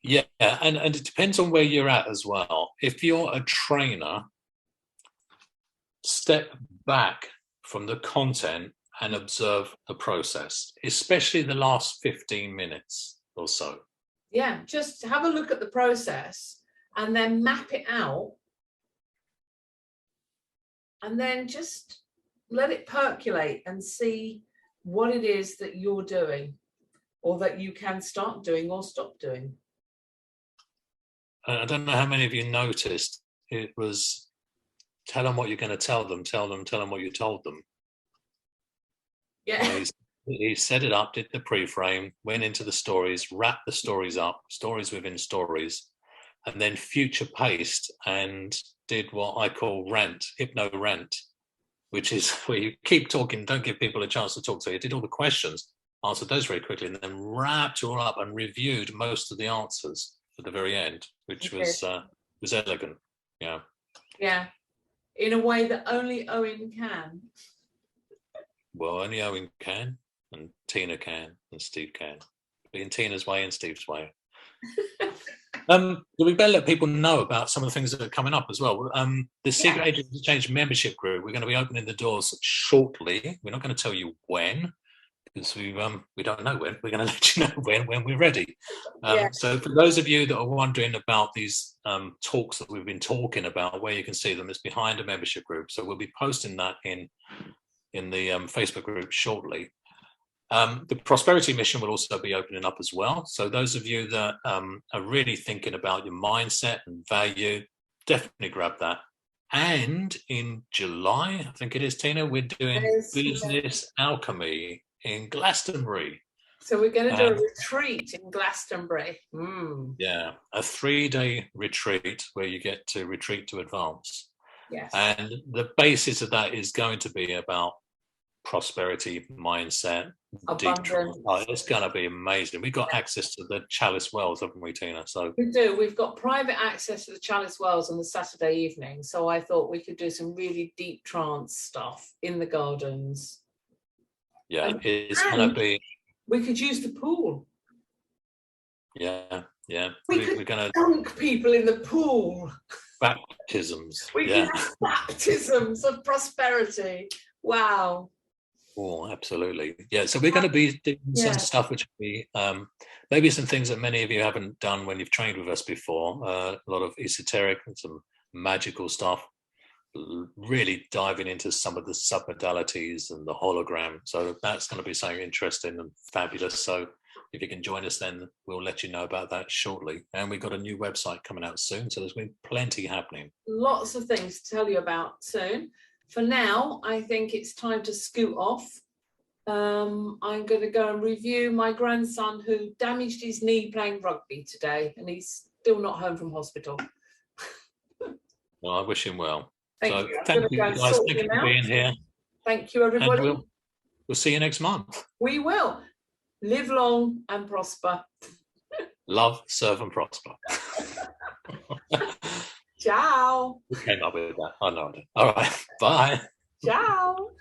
Yeah, and it depends on where you're at as well. If you're a trainer, step back from the content and observe the process, especially the last 15 minutes or so. Yeah, just have a look at the process and then map it out, and then just let it percolate and see what it is that you're doing, or that you can start doing or stop doing. I don't know how many of you noticed, it was tell them what you're going to tell them what you told them. Yeah. He set it up, did the pre-frame, went into the stories, wrapped the stories up, stories within stories, and then future paced and did what I call hypno rant, which is where you keep talking, don't give people a chance to talk. So he did all the questions, answered those very quickly, and then wrapped it all up and reviewed most of the answers at the very end, which was elegant. Yeah. Yeah. In a way that only Owen can. Well, only Owen can, and Tina can, and Steve can. In Tina's way and Steve's way. We better let people know about some of the things that are coming up as well. The Secret Agents Exchange membership group, we're going to be opening the doors shortly. We're not going to tell you when, because we don't know when. We're going to let you know when we're ready. So for those of you that are wondering about these talks that we've been talking about, where you can see them, it's behind a membership group. So we'll be posting that in the Facebook group shortly. The Prosperity Mission will also be opening up as well. So those of you that are really thinking about your mindset and value, definitely grab that. And in July, I think it is, Tina, we're doing Business Alchemy in Glastonbury. So we're going to do a retreat in Glastonbury. Yeah, a 3-day retreat where you get to retreat to advance. Yes. And the basis of that is going to be about prosperity mindset. Abundance. It's going to be amazing. We've got access to the Chalice Wells, haven't we, Tina? So we do. We've got private access to the Chalice Wells on the Saturday evening. So I thought we could do some really deep trance stuff in the gardens. Yeah, it's going to be. We could use the pool. Yeah. We're going to dunk people in the pool. Baptisms. We can have baptisms of prosperity. Wow. Oh, absolutely. Yeah. So we're going to be doing some stuff which will be maybe some things that many of you haven't done when you've trained with us before. A lot of esoteric and some magical stuff. Really diving into some of the submodalities and the hologram. So that's going to be something interesting and fabulous. So if you can join us, then we'll let you know about that shortly. And we've got a new website coming out soon. So there's been plenty happening. Lots of things to tell you about soon. For now, I think it's time to scoot off. I'm going to go and review my grandson who damaged his knee playing rugby today, and he's still not home from hospital. Well, I wish him well. Thank you. Thank you guys. Thank you for being here. Thank you, everybody. And we'll see you next month. We will. Live long and prosper. Love, serve, and prosper. Ciao. Who came up with that? I know it. All right. Bye. Ciao.